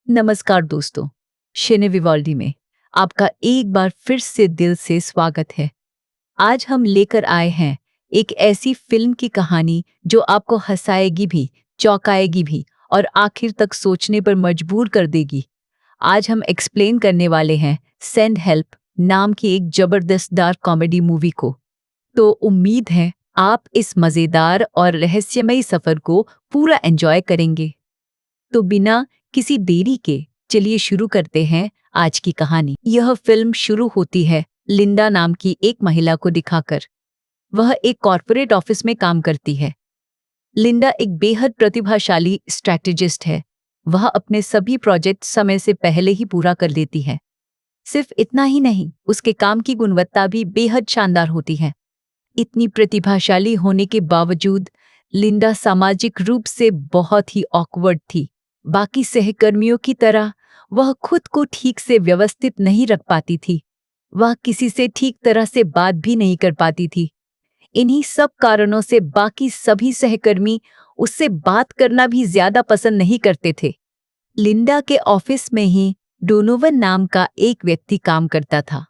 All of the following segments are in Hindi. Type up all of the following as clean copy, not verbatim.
नमस्कार दोस्तों, शिने विवाल्डी में आपका एक बार फिर से दिल से स्वागत है। आज हम लेकर आए हैं एक ऐसी फिल्म की कहानी जो आपको हंसाएगी भी, चौंकाएगी भी और आखिर तक सोचने पर मजबूर कर देगी। आज हम एक्सप्लेन करने वाले हैं सेंड हेल्प नाम की एक जबरदस्त डार्क कॉमेडी मूवी को। तो उम्मीद है आप इस मज़ेदार और रहस्यमयी सफ़र को पूरा एंजॉय करेंगे। तो बिना किसी देरी के चलिए शुरू करते हैं आज की कहानी। यह फिल्म शुरू होती है लिंडा नाम की एक महिला को दिखाकर। वह एक कॉर्पोरेट ऑफिस में काम करती है। लिंडा एक बेहद प्रतिभाशाली स्ट्रैटेजिस्ट है। वह अपने सभी प्रोजेक्ट समय से पहले ही पूरा कर लेती है। सिर्फ इतना ही नहीं, उसके काम की गुणवत्ता भी बेहद शानदार होती है। इतनी प्रतिभाशाली होने के बावजूद लिंडा सामाजिक रूप से बहुत ही ऑकवर्ड थी। बाकी सहकर्मियों की तरह वह खुद को ठीक से व्यवस्थित नहीं रख पाती थी। वह किसी से ठीक तरह से बात भी नहीं कर पाती थी। इन्हीं सब कारणों से बाकी सभी सहकर्मी उससे बात करना भी ज्यादा पसंद नहीं करते थे। लिंडा के ऑफिस में ही डोनोवन नाम का एक व्यक्ति काम करता था,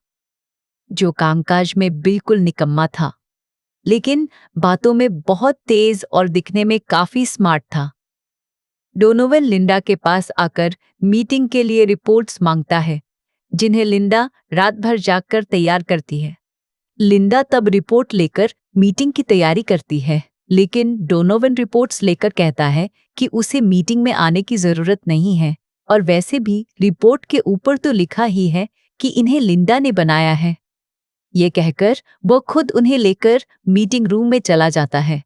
जो कामकाज में बिल्कुल निकम्मा था, लेकिन बातों में बहुत तेज और दिखने में काफी स्मार्ट था। डोनोवन लिंडा के पास आकर मीटिंग के लिए रिपोर्ट्स मांगता है, जिन्हें लिंडा रात भर जागकर तैयार करती है। लिंडा तब रिपोर्ट लेकर मीटिंग की तैयारी करती है, लेकिन डोनोवन रिपोर्ट्स लेकर कहता है कि उसे मीटिंग में आने की जरूरत नहीं है, और वैसे भी रिपोर्ट के ऊपर तो लिखा ही है कि इन्हें लिंडा ने बनाया है। ये कहकर वो खुद उन्हें लेकर मीटिंग रूम में चला जाता है,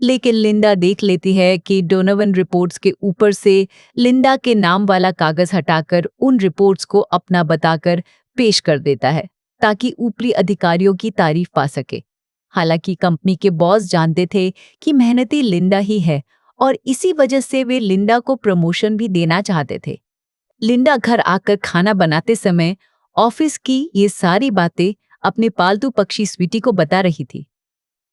लेकिन लिंडा देख लेती है कि डोनोवन रिपोर्ट्स के ऊपर से लिंडा के नाम वाला कागज हटाकर उन रिपोर्ट्स को अपना बताकर पेश कर देता है, ताकि ऊपरी अधिकारियों की तारीफ पा सके। हालांकि कंपनी के बॉस जानते थे कि मेहनती लिंडा ही है, और इसी वजह से वे लिंडा को प्रमोशन भी देना चाहते थे। लिंडा घर आकर खाना बनाते समय ऑफिस की ये सारी बातें अपने पालतू पक्षी स्वीटी को बता रही थी।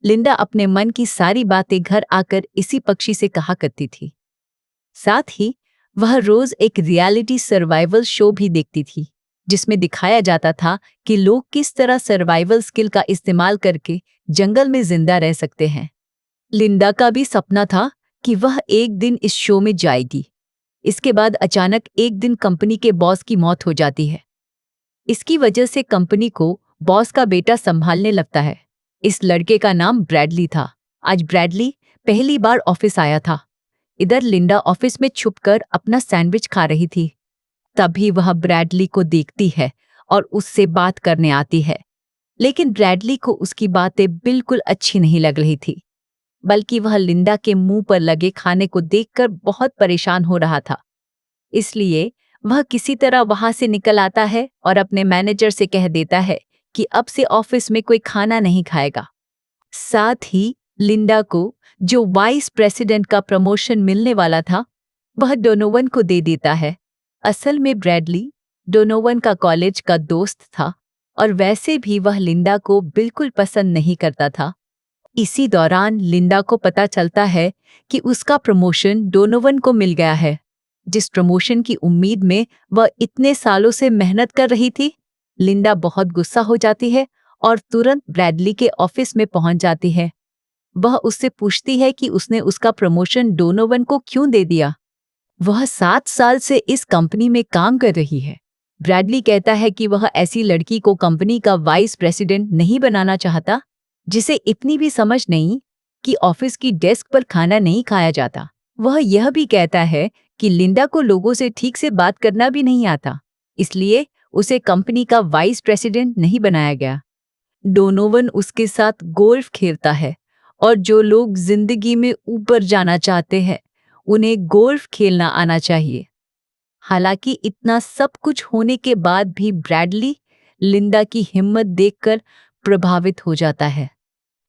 लिंडा अपने मन की सारी बातें घर आकर इसी पक्षी से कहा करती थी। साथ ही वह रोज एक रियलिटी सर्वाइवल शो भी देखती थी, जिसमें दिखाया जाता था कि लोग किस तरह सर्वाइवल स्किल का इस्तेमाल करके जंगल में जिंदा रह सकते हैं। लिंडा का भी सपना था कि वह एक दिन इस शो में जाएगी। इसके बाद अचानक एक दिन कंपनी के बॉस की मौत हो जाती है। इसकी वजह से कंपनी को बॉस का बेटा संभालने लगता है। इस लड़के का नाम ब्रैडली था। आज ब्रैडली पहली बार ऑफिस आया था। इधर लिंडा ऑफिस में छुपकर अपना सैंडविच खा रही थी। तभी वह ब्रैडली को देखती है और उससे बात करने आती है, लेकिन ब्रैडली को उसकी बातें बिल्कुल अच्छी नहीं लग रही थी, बल्कि वह लिंडा के मुंह पर लगे खाने को देखकर बहुत परेशान हो रहा था। इसलिए वह किसी तरह वहां से निकल आता है और अपने मैनेजर से कह देता है कि अब से ऑफिस में कोई खाना नहीं खाएगा। साथ ही लिंडा को जो वाइस प्रेसिडेंट का प्रमोशन मिलने वाला था, वह डोनोवन को दे देता है। असल में ब्रैडली डोनोवन का कॉलेज का दोस्त था, और वैसे भी वह लिंडा को बिल्कुल पसंद नहीं करता था। इसी दौरान लिंडा को पता चलता है कि उसका प्रमोशन डोनोवन को मिल गया है, जिस प्रमोशन की उम्मीद में वह इतने सालों से मेहनत कर रही थी। लिंडा बहुत गुस्सा हो जाती है और तुरंत ब्रैडली के ऑफिस में पहुंच जाती है। वह उससे पूछती है कि उसने उसका प्रमोशन डोनोवन को क्यों दे दिया। वह 7 साल से इस कंपनी में काम कर रही है। ब्रैडली कहता है कि वह ऐसी लड़की को कंपनी का वाइस प्रेसिडेंट नहीं बनाना चाहता, जिसे इतनी भी समझ नहीं कि ऑफिस की डेस्क पर खाना नहीं खाया जाता। वह यह भी कहता है कि लिंडा को लोगों से ठीक से बात करना भी नहीं आता, इसलिए उसे कंपनी का वाइस प्रेसिडेंट नहीं बनाया गया। डोनोवन उसके साथ गोल्फ खेलता है, और जो लोग जिंदगी में ऊपर जाना चाहते हैं उन्हें गोल्फ खेलना आना चाहिए। हालांकि इतना सब कुछ होने के बाद भी ब्रैडली लिंडा की हिम्मत देखकर प्रभावित हो जाता है।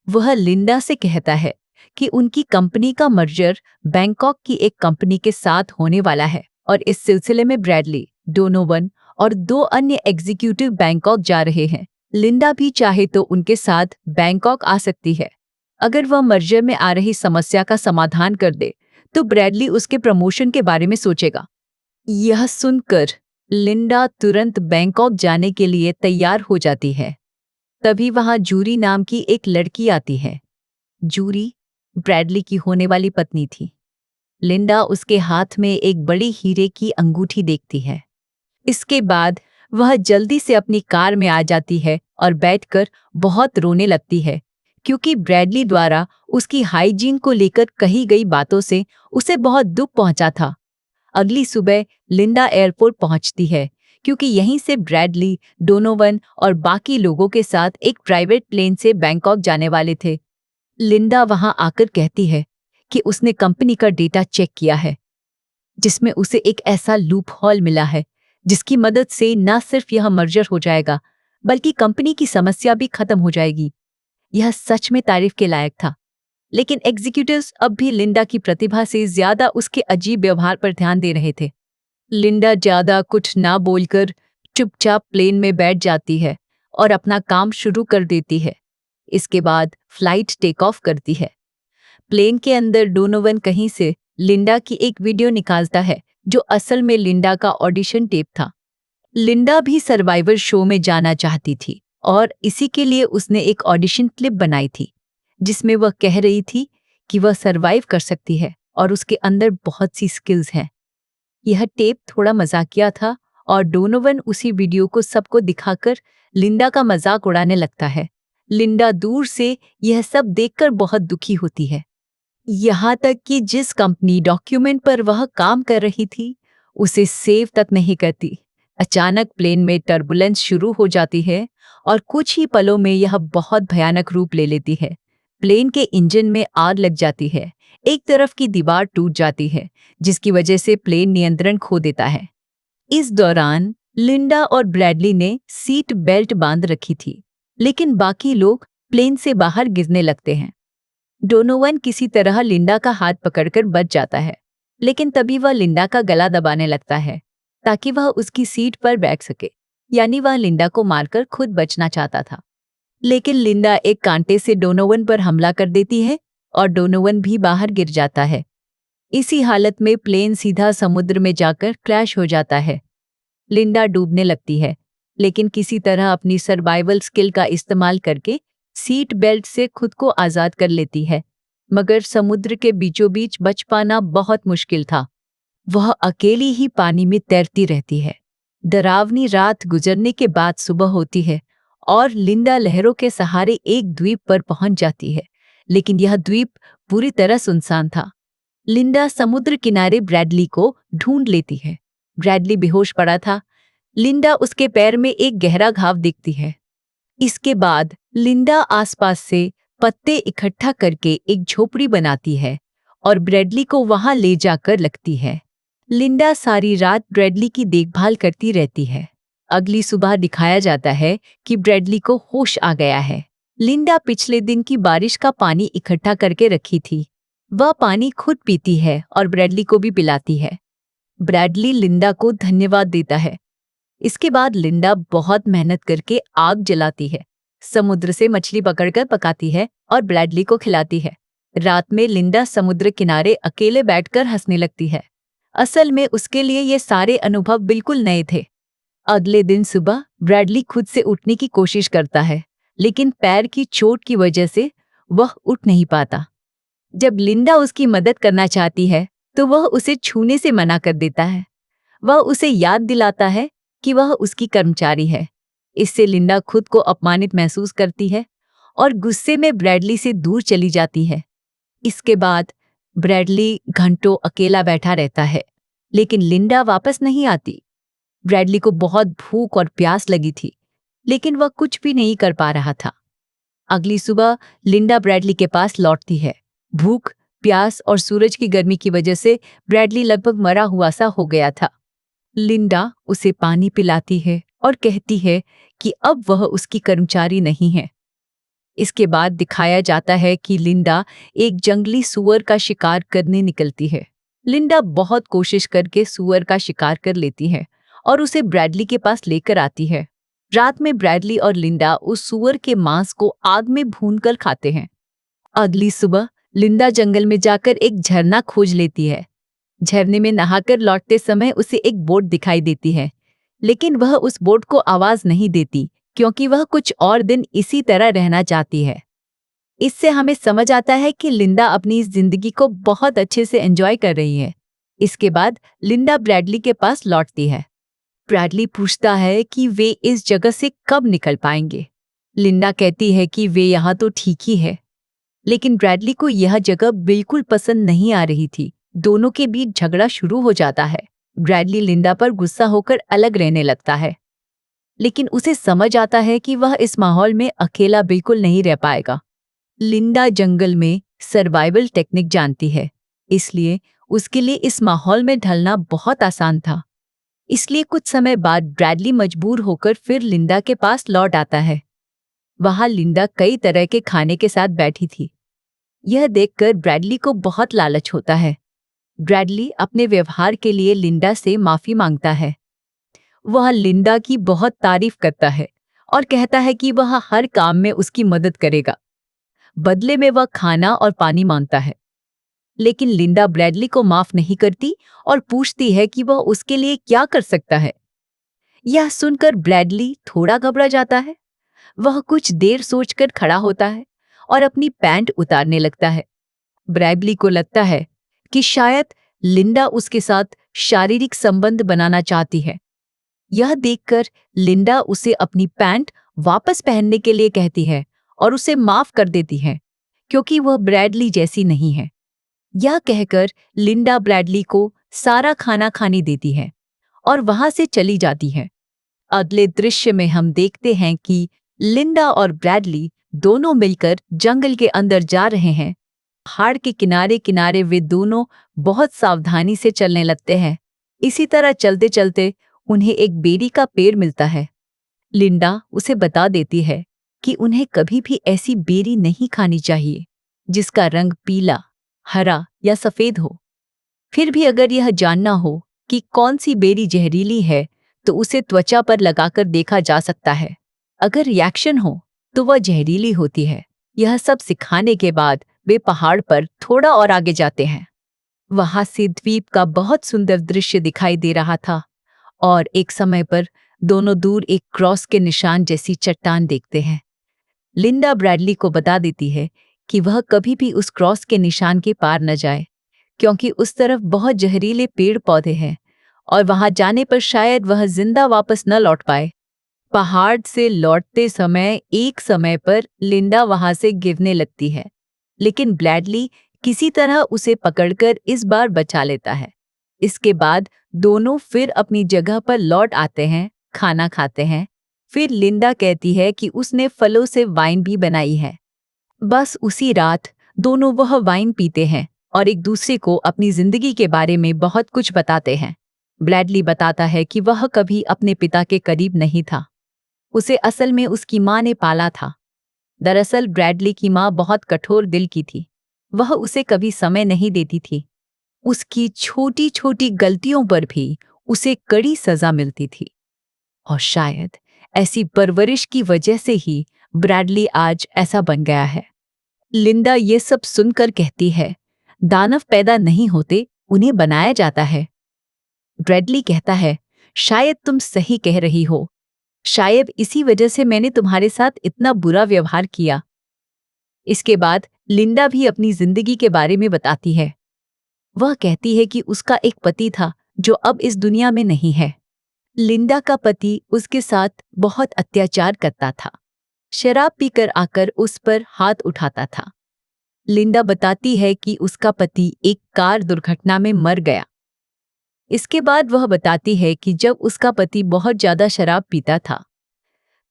वह लिंडा से कहता है कि उनकी कंपनी का मर्जर बैंकॉक की एक कंपनी के साथ होने वाला है, और इस सिलसिले में ब्रैडली, डोनोवन और 2 अन्य एग्जीक्यूटिव बैंकॉक जा रहे हैं। लिंडा भी चाहे तो उनके साथ बैंकॉक आ सकती है। अगर वह मर्जर में आ रही समस्या का समाधान कर दे, तो ब्रैडली उसके प्रमोशन के बारे में सोचेगा। यह सुनकर लिंडा तुरंत बैंकॉक जाने के लिए तैयार हो जाती है। तभी वहां जूरी नाम की एक लड़की आती है। जूरी ब्रैडली की होने वाली पत्नी थी। लिंडा उसके हाथ में एक बड़ी हीरे की अंगूठी देखती है। इसके बाद वह जल्दी से अपनी कार में आ जाती है और बैठकर बहुत रोने लगती है, क्योंकि ब्रैडली द्वारा उसकी हाइजीन को लेकर कही गई बातों से उसे बहुत दुख पहुंचा था। अगली सुबह लिंडा एयरपोर्ट पहुंचती है, क्योंकि यहीं से ब्रैडली, डोनोवन और बाकी लोगों के साथ एक प्राइवेट प्लेन से बैंकॉक जाने वाले थे। लिंडा वहां आकर कहती है कि उसने कंपनी का डेटा चेक किया है, जिसमें उसे एक ऐसा लूप हॉल मिला है जिसकी मदद से न सिर्फ यह मर्जर हो जाएगा, बल्कि कंपनी की समस्या भी खत्म हो जाएगी। यह सच में तारीफ के लायक था, लेकिन एग्जीक्यूटिव्स अब भी लिंडा की प्रतिभा से ज्यादा उसके अजीब व्यवहार पर ध्यान दे रहे थे। लिंडा ज्यादा कुछ ना बोलकर चुपचाप प्लेन में बैठ जाती है और अपना काम शुरू कर देती है। इसके बाद फ्लाइट टेक ऑफ करती है। प्लेन के अंदर डोनोवन कहीं से लिंडा की एक वीडियो निकालता है, जो असल में लिंडा का ऑडिशन टेप था। लिंडा भी सर्वाइवर शो में जाना चाहती थी और इसी के लिए उसने एक ऑडिशन क्लिप बनाई थी, जिसमें वह कह रही थी कि वह सर्वाइव कर सकती है और उसके अंदर बहुत सी स्किल्स हैं। यह टेप थोड़ा मजाकिया था और डोनोवन उसी वीडियो को सबको दिखाकर लिंडा का मजाक उड़ाने लगता है। लिंडा दूर से यह सब देखकर बहुत दुखी होती है। यहाँ तक कि जिस कंपनी डॉक्यूमेंट पर वह काम कर रही थी, उसे सेव तक नहीं करती। अचानक प्लेन में टर्बुलेंस शुरू हो जाती है और कुछ ही पलों में यह बहुत भयानक रूप ले लेती है। प्लेन के इंजन में आग लग जाती है। एक तरफ की दीवार टूट जाती है, जिसकी वजह से प्लेन नियंत्रण खो देता है। इस दौरान लिंडा और ब्रैडली ने सीट बेल्ट बांध रखी थी, लेकिन बाकी लोग प्लेन से बाहर गिरने लगते हैं। डोनोवन किसी तरह लिंडा का हाथ पकड़कर बच जाता है, लेकिन तभी वह लिंडा का गला दबाने लगता है ताकि वह उसकी सीट पर बैठ सके, यानी वह लिंडा को मारकर खुद बचना चाहता था। लेकिन लिंडा एक कांटे से डोनोवन पर हमला कर देती है और डोनोवन भी बाहर गिर जाता है। इसी हालत में प्लेन सीधा समुद्र में जाकर क्रैश हो जाता है। लिंडा डूबने लगती है, लेकिन किसी तरह अपनी सर्वाइवल स्किल का इस्तेमाल करके सीट बेल्ट से खुद को आजाद कर लेती है, मगर समुद्र के बीचों बीच बच पाना बहुत मुश्किल था। वह अकेली ही पानी में तैरती रहती है। डरावनी रात गुजरने के बाद सुबह होती है और लिंडा लहरों के सहारे एक द्वीप पर पहुंच जाती है, लेकिन यह द्वीप पूरी तरह सुनसान था। लिंडा समुद्र किनारे ब्रैडली को ढूंढ लेती है। ब्रैडली बेहोश पड़ा था। लिंडा उसके पैर में एक गहरा घाव देखती है। इसके बाद लिंडा आसपास से पत्ते इकट्ठा करके एक झोपड़ी बनाती है और ब्रैडली को वहां ले जाकर रखती है। लिंडा सारी रात ब्रैडली की देखभाल करती रहती है। अगली सुबह दिखाया जाता है कि ब्रैडली को होश आ गया है। लिंडा पिछले दिन की बारिश का पानी इकट्ठा करके रखी थी। वह पानी खुद पीती है और ब्रैडली को भी पिलाती है। ब्रैडली लिंडा को धन्यवाद देता है। इसके बाद लिंडा बहुत मेहनत करके आग जलाती है, समुद्र से मछली पकड़कर पकाती है और ब्रैडली को खिलाती है। रात में लिंडा समुद्र किनारे अकेले बैठकर हंसने लगती है। असल में उसके लिए ये सारे अनुभव बिल्कुल नए थे। अगले दिन सुबह ब्रैडली खुद से उठने की कोशिश करता है, लेकिन पैर की चोट की वजह से वह उठ नहीं पाता। जब लिंडा उसकी मदद करना चाहती है, तो वह उसे छूने से मना कर देता है। वह उसे याद दिलाता है कि वह उसकी कर्मचारी है। इससे लिंडा खुद को अपमानित महसूस करती है और गुस्से में ब्रैडली से दूर चली जाती है। इसके बाद ब्रैडली घंटों अकेला बैठा रहता है, लेकिन लिंडा वापस नहीं आती। ब्रैडली को बहुत भूख और प्यास लगी थी, लेकिन वह कुछ भी नहीं कर पा रहा था। अगली सुबह लिंडा ब्रैडली के पास लौटती है। भूख, प्यास और सूरज की गर्मी की वजह से ब्रैडली लगभग मरा हुआ सा हो गया था। लिंडा उसे पानी पिलाती है और कहती है कि अब वह उसकी कर्मचारी नहीं है। इसके बाद दिखाया जाता है कि लिंडा एक जंगली सूअर का शिकार करने निकलती है। लिंडा बहुत कोशिश करके सूअर का शिकार कर लेती है और उसे ब्रैडली के पास लेकर आती है। रात में ब्रैडली और लिंडा उस सूअर के मांस को आग में भूनकर खाते हैं। अगली सुबह लिंडा जंगल में जाकर एक झरना खोज लेती है, झरने में नहाकर लौटते समय उसे एक बोट दिखाई देती है, लेकिन वह उस बोट को आवाज नहीं देती क्योंकि वह कुछ और दिन इसी तरह रहना चाहती है। इससे हमें समझ आता है कि लिंडा अपनी इस जिंदगी को बहुत अच्छे से एंजॉय कर रही है। इसके बाद लिंडा ब्रैडली के पास लौटती है। ब्रैडली पूछता है कि वे इस जगह से कब निकल पाएंगे। लिंडा कहती है कि वे यहाँ तो ठीक ही है, लेकिन ब्रैडली को यह जगह बिल्कुल पसंद नहीं आ रही थी। दोनों के बीच झगड़ा शुरू हो जाता है। ब्रैडली लिंडा पर गुस्सा होकर अलग रहने लगता है, लेकिन उसे समझ आता है कि वह इस माहौल में अकेला बिल्कुल नहीं रह पाएगा। लिंडा जंगल में सर्वाइवल टेक्निक जानती है, इसलिए उसके लिए इस माहौल में ढलना बहुत आसान था। इसलिए कुछ समय बाद ब्रैडली मजबूर होकर फिर लिंडा के पास लौट आता है। वहां लिंडा कई तरह के खाने के साथ बैठी थी। यह देखकर ब्रैडली को बहुत लालच होता है। ब्रैडली अपने व्यवहार के लिए लिंडा से माफी मांगता है। वह लिंडा की बहुत तारीफ करता है और कहता है कि वह हर काम में उसकी मदद करेगा। बदले में वह खाना और पानी मांगता है, लेकिन लिंडा ब्रैडली को माफ नहीं करती और पूछती है कि वह उसके लिए क्या कर सकता है। यह सुनकर ब्रैडली थोड़ा घबरा जाता है। वह कुछ देर सोचकर खड़ा होता है और अपनी पैंट उतारने लगता है। ब्रैडली को लगता है कि शायद लिंडा उसके साथ शारीरिक संबंध बनाना चाहती है। यह देखकर लिंडा उसे अपनी पैंट वापस पहनने के लिए कहती है और उसे माफ कर देती है क्योंकि वह ब्रैडली जैसी नहीं है। यह कहकर लिंडा ब्रैडली को सारा खाना खाने देती है और वहां से चली जाती है। अगले दृश्य में हम देखते हैं कि लिंडा और ब्रैडली दोनों मिलकर जंगल के अंदर जा रहे हैं। पहाड़ के किनारे किनारे वे दोनों बहुत सावधानी से चलने लगते हैं। इसी तरह चलते चलते उन्हें एक बेरी का पेड़ मिलता है। लिंडा उसे बता देती है कि उन्हें कभी भी ऐसी बेरी नहीं खानी चाहिए जिसका रंग पीला, हरा या सफेद हो। फिर भी अगर यह जानना हो कि कौन सी बेरी जहरीली है तो उसे त्वचा पर लगाकर देखा जा सकता है। अगर रिएक्शन हो तो वह जहरीली होती है। यह सब सिखाने के बाद वे पहाड़ पर थोड़ा और आगे जाते हैं। वहां से द्वीप का बहुत सुंदर दृश्य दिखाई दे रहा था और एक समय पर दोनों दूर एक क्रॉस के निशान जैसी चट्टान देखते हैं। लिंडा ब्रैडली को बता देती है कि वह कभी भी उस क्रॉस के निशान के पार न जाए क्योंकि उस तरफ बहुत जहरीले पेड़ पौधे हैं और वहां जाने पर शायद वह जिंदा वापस न लौट पाए। पहाड़ से लौटते समय एक समय पर लिंडा वहां से गिरने लगती है, लेकिन ब्रैडली किसी तरह उसे पकड़कर इस बार बचा लेता है। इसके बाद दोनों फिर अपनी जगह पर लौट आते हैं, खाना खाते हैं। फिर लिंडा कहती है कि उसने फलों से वाइन भी बनाई है। बस उसी रात दोनों वह वाइन पीते हैं और एक दूसरे को अपनी जिंदगी के बारे में बहुत कुछ बताते हैं। ब्रैडली बताता है कि वह कभी अपने पिता के करीब नहीं था। उसे असल में उसकी माँ ने पाला था। दरअसल ब्रैडली की माँ बहुत कठोर दिल की थी। वह उसे कभी समय नहीं देती थी। उसकी छोटी छोटी गलतियों पर भी उसे कड़ी सजा मिलती थी और शायद ऐसी परवरिश की वजह से ही ब्रैडली आज ऐसा बन गया है। लिंडा ये सब सुनकर कहती है, दानव पैदा नहीं होते, उन्हें बनाया जाता है। ब्रैडली कहता है, शायद तुम सही कह रही हो। शायद इसी वजह से मैंने तुम्हारे साथ इतना बुरा व्यवहार किया। इसके बाद लिंडा भी अपनी जिंदगी के बारे में बताती है। वह कहती है कि उसका एक पति था जो अब इस दुनिया में नहीं है। लिंडा का पति उसके साथ बहुत अत्याचार करता था। शराब पीकर आकर उस पर हाथ उठाता था। लिंडा बताती है कि उसका पति एक कार दुर्घटना में मर गया। इसके बाद वह बताती है कि जब उसका पति बहुत ज्यादा शराब पीता था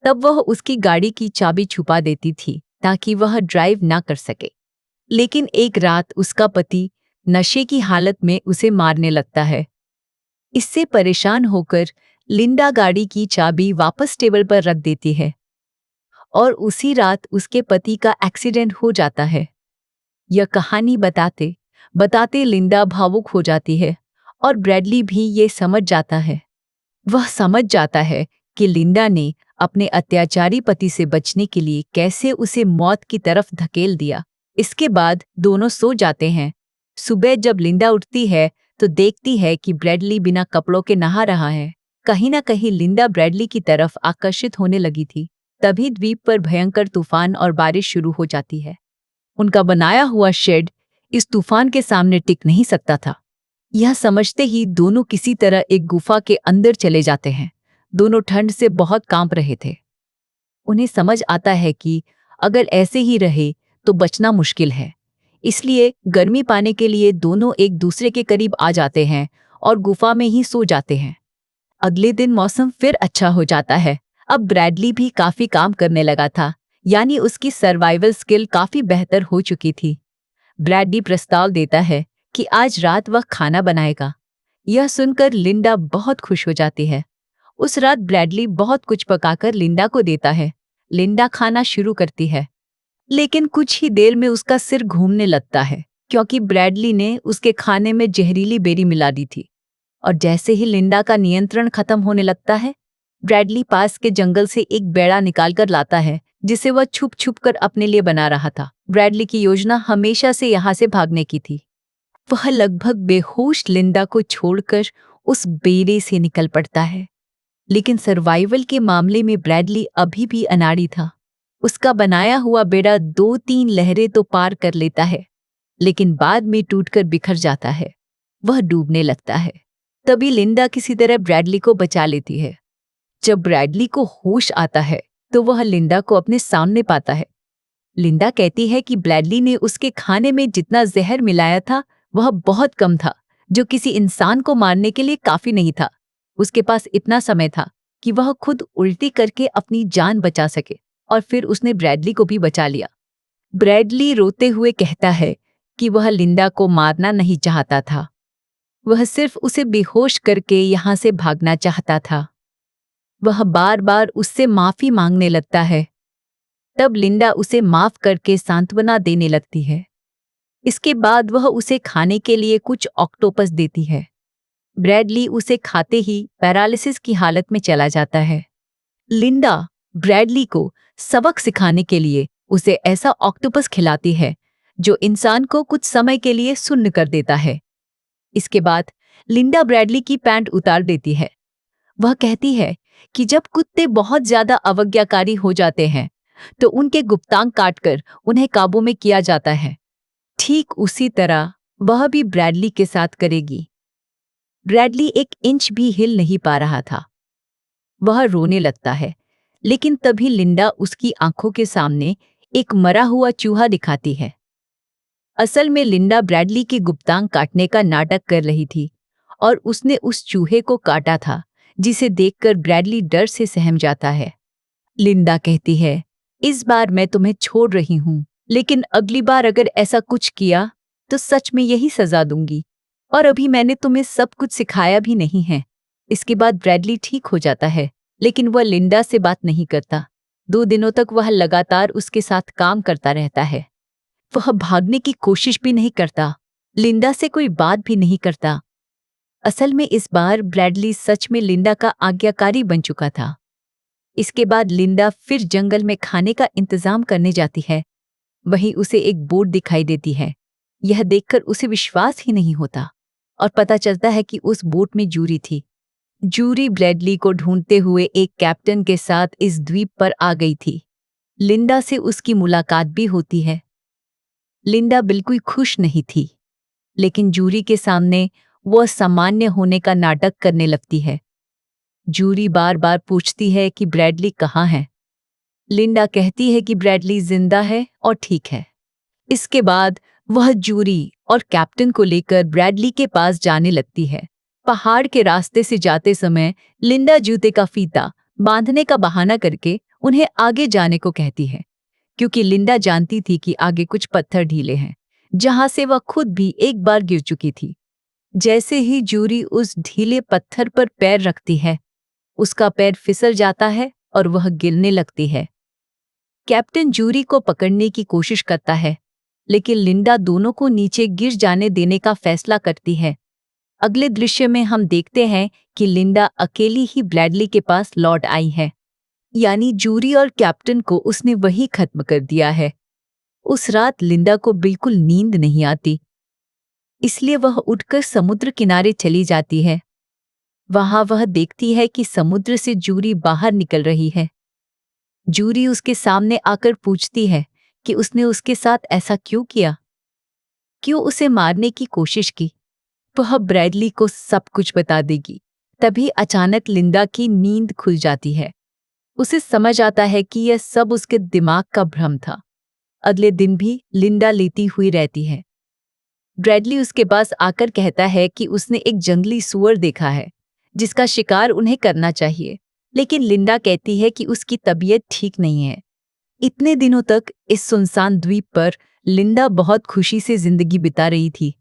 तब वह उसकी गाड़ी की चाबी छुपा देती थी ताकि वह ड्राइव ना कर सके। लेकिन एक रात उसका पति नशे की हालत में उसे मारने लगता है। इससे परेशान होकर लिंडा गाड़ी की चाबी वापस टेबल पर रख देती है और उसी रात उसके पति का एक्सीडेंट हो जाता है। यह कहानी बताते बताते लिंडा भावुक हो जाती है और ब्रैडली भी ये समझ जाता है। वह समझ जाता है कि लिंडा ने अपने अत्याचारी पति से बचने के लिए कैसे उसे मौत की तरफ धकेल दिया। इसके बाद दोनों सो जाते हैं। सुबह जब लिंडा उठती है तो देखती है कि ब्रैडली बिना कपड़ों के नहा रहा है। कहीं ना कहीं लिंडा ब्रैडली की तरफ आकर्षित होने लगी थी। तभी द्वीप पर भयंकर तूफान और बारिश शुरू हो जाती है। उनका बनाया हुआ शेड इस तूफान के सामने टिक नहीं सकता था। यह समझते ही दोनों किसी तरह एक गुफा के अंदर चले जाते हैं। दोनों ठंड से बहुत कांप रहे थे। उन्हें समझ आता है कि अगर ऐसे ही रहे तो बचना मुश्किल है। इसलिए गर्मी पाने के लिए दोनों एक दूसरे के करीब आ जाते हैं और गुफा में ही सो जाते हैं। अगले दिन मौसम फिर अच्छा हो जाता है। अब ब्रैडली भी काफी काम करने लगा था, यानी उसकी सर्वाइवल स्किल काफी बेहतर हो चुकी थी। ब्रैडली प्रस्ताव देता है कि आज रात वह खाना बनाएगा। यह सुनकर लिंडा बहुत खुश हो जाती है। उस रात ब्रैडली बहुत कुछ पकाकर लिंडा को देता है। लिंडा खाना शुरू करती है, लेकिन कुछ ही देर में उसका सिर घूमने लगता है क्योंकि ब्रैडली ने उसके खाने में जहरीली बेरी मिला दी थी। और जैसे ही लिंडा का नियंत्रण खत्म होने लगता है, ब्रैडली पास के जंगल से एक बेड़ा निकालकर लाता है जिसे वह छुप छुप कर अपने लिए बना रहा था। ब्रैडली की योजना हमेशा से यहाँ से भागने की थी। वह लगभग बेहोश लिंडा को छोड़कर उस बेड़े से निकल पड़ता है। लेकिन सर्वाइवल के मामले में ब्रैडली अभी भी अनाड़ी था। उसका बनाया हुआ बेड़ा 2-3 लहरें तो पार कर लेता है, लेकिन बाद में टूटकर बिखर जाता है। वह डूबने लगता है। तभी लिंडा किसी तरह ब्रैडली को बचा लेती है। जब ब्रैडली को होश आता है तो वह लिंडा को अपने सामने पाता है। लिंडा कहती है कि ब्रैडली ने उसके खाने में जितना जहर मिलाया था वह बहुत कम था, जो किसी इंसान को मारने के लिए काफी नहीं था। उसके पास इतना समय था कि वह खुद उल्टी करके अपनी जान बचा सके, और फिर उसने ब्रैडली को भी बचा लिया। ब्रैडली रोते हुए कहता है कि वह लिंडा को मारना नहीं चाहता था। वह सिर्फ उसे बेहोश करके यहाँ से भागना चाहता था। वह बार बार उससे माफी मांगने लगता है। तब लिंडा उसे माफ करके सांत्वना देने लगती है। इसके बाद वह उसे खाने के लिए कुछ ऑक्टोपस देती है। ब्रैडली उसे खाते ही पैरालिसिस की हालत में चला जाता है। लिंडा ब्रैडली को सबक सिखाने के लिए उसे ऐसा ऑक्टोपस खिलाती है जो इंसान को कुछ समय के लिए सुन्न कर देता है। इसके बाद लिंडा ब्रैडली की पैंट उतार देती है। वह कहती है कि जब कुत्ते बहुत ज्यादा अवज्ञाकारी हो जाते हैं तो उनके गुप्तांग काटकर उन्हें काबू में किया जाता है। ठीक उसी तरह वह भी ब्रैडली के साथ करेगी। ब्रैडली 1 इंच भी हिल नहीं पा रहा था। वह रोने लगता है, लेकिन तभी लिंडा उसकी आंखों के सामने एक मरा हुआ चूहा दिखाती है। असल में लिंडा ब्रैडली की गुप्तांग काटने का नाटक कर रही थी और उसने उस चूहे को काटा था, जिसे देखकर ब्रैडली डर से सहम जाता है। लिंडा कहती है, इस बार मैं तुम्हें छोड़ रही हूँ, लेकिन अगली बार अगर ऐसा कुछ किया तो सच में यही सजा दूंगी। और अभी मैंने तुम्हें सब कुछ सिखाया भी नहीं है। इसके बाद ब्रैडली ठीक हो जाता है, लेकिन वह लिंडा से बात नहीं करता। 2 दिनों तक वह लगातार उसके साथ काम करता रहता है। वह भागने की कोशिश भी नहीं करता, लिंडा से कोई बात भी नहीं करता। असल में इस बार ब्रैडली सच में लिंडा का आज्ञाकारी बन चुका था। इसके बाद लिंडा फिर जंगल में खाने का इंतजाम करने जाती है। वहीं उसे एक बोट दिखाई देती है। यह देखकर उसे विश्वास ही नहीं होता और पता चलता है कि उस बोट में जूरी थी। जूरी ब्रैडली को ढूंढते हुए एक कैप्टन के साथ इस द्वीप पर आ गई थी। लिंडा से उसकी मुलाकात भी होती है। लिंडा बिल्कुल खुश नहीं थी, लेकिन जूरी के सामने वह सामान्य होने का नाटक करने लगती है। जूरी बार बार पूछती है कि ब्रैडली कहाँ है। लिंडा कहती है कि ब्रैडली जिंदा है और ठीक है। इसके बाद वह जूरी और कैप्टन को लेकर ब्रैडली के पास जाने लगती है। पहाड़ के रास्ते से जाते समय लिंडा जूते का फीता बांधने का बहाना करके उन्हें आगे जाने को कहती है, क्योंकि लिंडा जानती थी कि आगे कुछ पत्थर ढीले हैं, जहां से वह खुद भी एक बार गिर चुकी थी। जैसे ही जूरी उस ढीले पत्थर पर पैर रखती है, उसका पैर फिसल जाता है और वह गिरने लगती है। कैप्टन जूरी को पकड़ने की कोशिश करता है, लेकिन लिंडा दोनों को नीचे गिर जाने देने का फैसला करती है। अगले दृश्य में हम देखते हैं कि लिंडा अकेली ही ब्रैडली के पास लौट आई है, यानी जूरी और कैप्टन को उसने वही खत्म कर दिया है। उस रात लिंडा को बिल्कुल नींद नहीं आती। इसलिए वह उठकर समुद्र किनारे चली जाती है। वहां वह देखती है कि समुद्र से जूरी बाहर निकल रही है। जूरी उसके सामने आकर पूछती है कि उसने उसके साथ ऐसा क्यों किया, क्यों उसे मारने की कोशिश की। वह ब्रैडली को सब कुछ बता देगी। तभी अचानक लिंडा की नींद खुल जाती है। उसे समझ आता है कि यह सब उसके दिमाग का भ्रम था। अगले दिन भी लिंडा लेटी हुई रहती है। ब्रैडली उसके पास आकर कहता है कि उसने एक जंगली सूअर देखा है जिसका शिकार उन्हें करना चाहिए, लेकिन लिंडा कहती है कि उसकी तबीयत ठीक नहीं है। इतने दिनों तक इस सुनसान द्वीप पर लिंडा बहुत खुशी से जिंदगी बिता रही थी,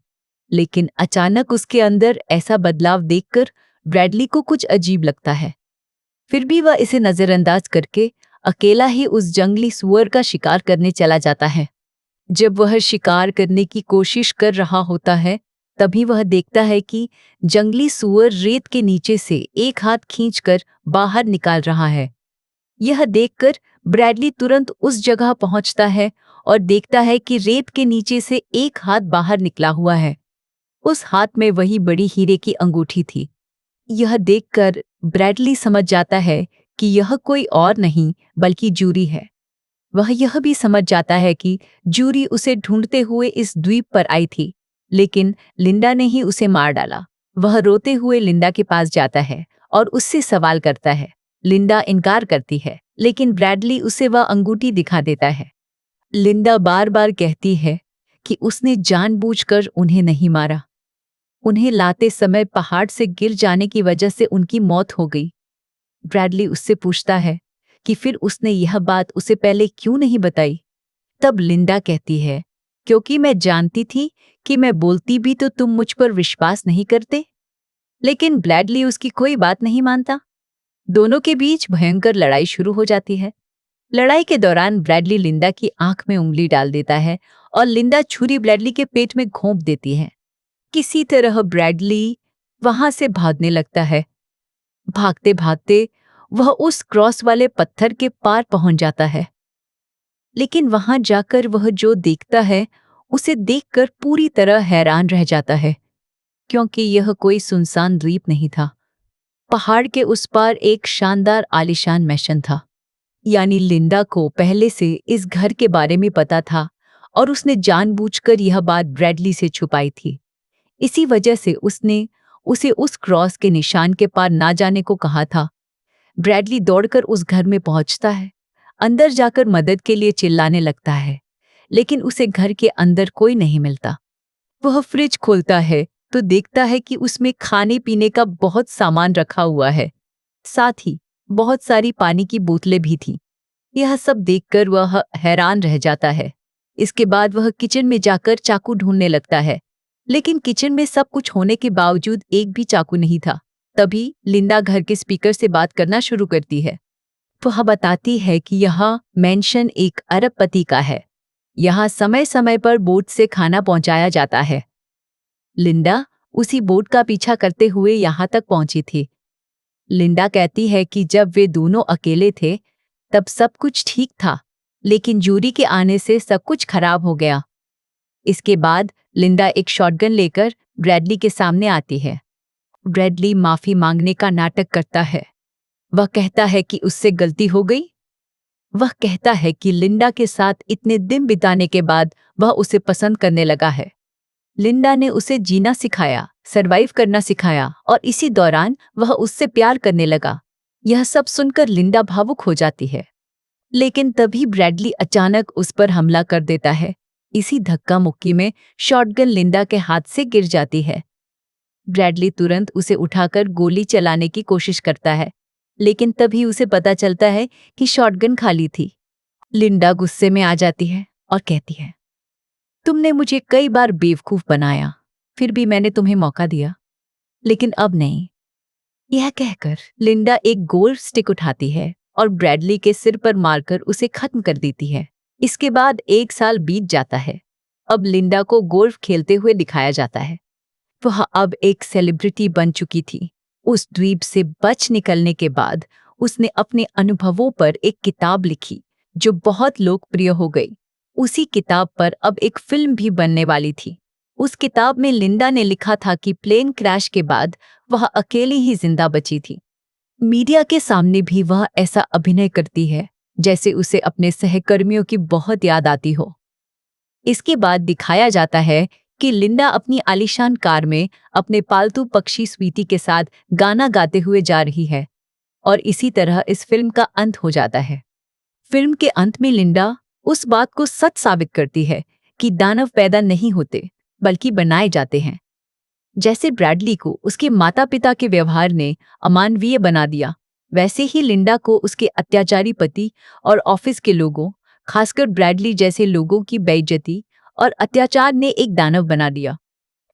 लेकिन अचानक उसके अंदर ऐसा बदलाव देखकर ब्रैडली को कुछ अजीब लगता है। फिर भी वह इसे नजरअंदाज करके अकेला ही उस जंगली सूअर का शिकार करने चला जाता है। जब वह शिकार करने की कोशिश कर रहा होता है, तभी वह देखता है कि जंगली सूअर रेत के नीचे से एक हाथ खींचकर बाहर निकाल रहा है। यह देखकर ब्रैडली तुरंत उस जगह पहुंचता है और देखता है कि रेत के नीचे से एक हाथ बाहर निकला हुआ है। उस हाथ में वही बड़ी हीरे की अंगूठी थी। यह देखकर ब्रैडली समझ जाता है कि यह कोई और नहीं बल्कि जूरी है। वह यह भी समझ जाता है कि जूरी उसे ढूंढते हुए इस द्वीप पर आई थी, लेकिन लिंडा ने ही उसे मार डाला। वह रोते हुए लिंडा के पास जाता है और उससे सवाल करता है। लिंडा इनकार करती है, लेकिन ब्रैडली उसे वह अंगूठी दिखा देता है। लिंडा बार बार कहती है कि उसने जानबूझकर उन्हें नहीं मारा। उन्हें लाते समय पहाड़ से गिर जाने की वजह से उनकी मौत हो गई। ब्रैडली उससे पूछता है कि फिर उसने यह बात उसे पहले क्यों नहीं बताई। तब लिंडा कहती है, क्योंकि मैं जानती थी कि मैं बोलती भी तो तुम मुझ पर विश्वास नहीं करते। लेकिन ब्रैडली उसकी कोई बात नहीं मानता। दोनों के बीच भयंकर लड़ाई शुरू हो जाती है। लड़ाई के दौरान ब्रैडली लिंडा की आंख में उंगली डाल देता है और लिंडा छुरी ब्रैडली के पेट में घोंप देती है। किसी तरह ब्रैडली वहां से भागने लगता है। भागते भागते वह उस क्रॉस वाले पत्थर के पार पहुंच जाता है, लेकिन वहां जाकर वह जो देखता है उसे देखकर पूरी तरह हैरान रह जाता है, क्योंकि यह कोई सुनसान द्वीप नहीं था। पहाड़ के उस पार एक शानदार आलीशान मैंशन था। यानी लिंडा को पहले से इस घर के बारे में पता था और उसने जानबूझकर यह बात ब्रैडली से छुपाई थी। इसी वजह से उसने उसे उस क्रॉस के निशान के पार ना जाने को कहा था। ब्रैडली दौड़कर उस घर में पहुंचता है। अंदर जाकर मदद के लिए चिल्लाने लगता है, लेकिन उसे घर के अंदर कोई नहीं मिलता। वह फ्रिज खोलता है तो देखता है कि उसमें खाने पीने का बहुत सामान रखा हुआ है। साथ ही बहुत सारी पानी की बोतलें भी थीं। यह सब देखकर वह हैरान रह जाता है। इसके बाद वह किचन में जाकर चाकू ढूंढने लगता है, लेकिन किचन में सब कुछ होने के बावजूद एक भी चाकू नहीं था। तभी लिंडा घर के स्पीकर से बात करना शुरू करती है। वह बताती है कि यह मेंशन एक अरबपति का है। यहाँ समय समय पर बोट से खाना पहुंचाया जाता है। लिंडा उसी बोट का पीछा करते हुए यहाँ तक पहुंची थी। लिंडा कहती है कि जब वे दोनों अकेले थे तब सब कुछ ठीक था, लेकिन जूरी के आने से सब कुछ खराब हो गया। इसके बाद लिंडा एक शॉटगन लेकर ब्रैडली के सामने आती है। ब्रैडली माफी मांगने का नाटक करता है। वह कहता है कि उससे गलती हो गई। वह कहता है कि लिंडा के साथ इतने दिन बिताने के बाद वह उसे पसंद करने लगा है। लिंडा ने उसे जीना सिखाया, सरवाइव करना सिखाया और इसी दौरान वह उससे प्यार करने लगा। यह सब सुनकर लिंडा भावुक हो जाती है, लेकिन तभी ब्रैडली अचानक उस पर हमला कर देता है। इसी धक्का मुक्की में शॉटगन लिंडा के हाथ से गिर जाती है। ब्रैडली तुरंत उसे उठाकर गोली चलाने की कोशिश करता है, लेकिन तभी उसे पता चलता है कि शॉटगन खाली थी। लिंडा गुस्से में आ जाती है और कहती है, तुमने मुझे कई बार बेवकूफ बनाया, फिर भी मैंने तुम्हें मौका दिया, लेकिन अब नहीं। यह कहकर लिंडा एक गोल्फ स्टिक उठाती है और ब्रैडली के सिर पर मारकर उसे खत्म कर देती है। इसके बाद 1 साल बीत जाता है। अब लिंडा को गोल्फ खेलते हुए दिखाया जाता है। वह अब एक सेलिब्रिटी बन चुकी थी। उस द्वीप से बच निकलने के बाद उसने अपने अनुभवों पर एक किताब लिखी जो बहुत लोकप्रिय हो गई। उसी किताब पर अब एक फिल्म भी बनने वाली थी। उस किताब में लिंडा ने लिखा था कि प्लेन क्रैश के बाद वह अकेली ही जिंदा बची थी। मीडिया के सामने भी वह ऐसा अभिनय करती है जैसे उसे अपने सहकर्मियों की बहुत याद आती हो। इसके बाद दिखाया जाता है कि लिंडा अपनी आलीशान कार में अपने पालतू पक्षी स्वीटी के साथ गाना गाते हुए जा रही है और इसी तरह इस फिल्म का अंत हो जाता है। फिल्म के अंत में लिंडा उस बात को सच साबित करती है कि दानव पैदा नहीं होते बल्कि बनाए जाते हैं। जैसे ब्रैडली को उसके माता पिता के व्यवहार ने अमानवीय बना दिया, वैसे ही लिंडा को उसके अत्याचारी पति और ऑफिस के लोगों, खासकर ब्रैडली जैसे लोगों की बेइज्जती और अत्याचार ने एक दानव बना दिया।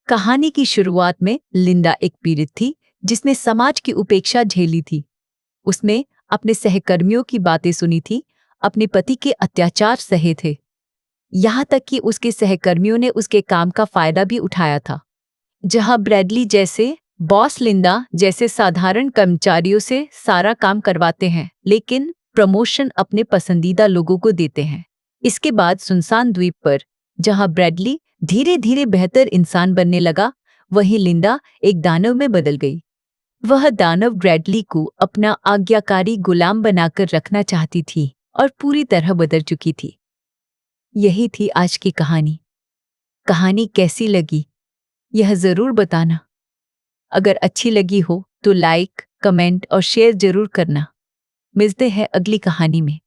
कहानी की शुरुआत में लिंडा एक पीड़ित थी जिसने समाज की उपेक्षा झेली थी। उसने अपने सहकर्मियों की बातें सुनी थी, अपने पति के अत्याचार सहे थे, यहाँ तक कि उसके सहकर्मियों ने उसके काम का फायदा भी उठाया था। जहां ब्रैडली जैसे बॉस लिंडा जैसे साधारण कर्मचारियों से सारा काम करवाते हैं, लेकिन प्रमोशन अपने पसंदीदा लोगों को देते हैं। इसके बाद सुनसान द्वीप पर जहां ब्रैडली धीरे धीरे बेहतर इंसान बनने लगा, वहीं लिंडा एक दानव में बदल गई। वह दानव ब्रैडली को अपना आज्ञाकारी गुलाम बनाकर रखना चाहती थी और पूरी तरह बदल चुकी थी। यही थी आज की कहानी। कहानी कैसी लगी यह जरूर बताना। अगर अच्छी लगी हो तो लाइक, कमेंट और शेयर जरूर करना। मिलते हैं अगली कहानी में।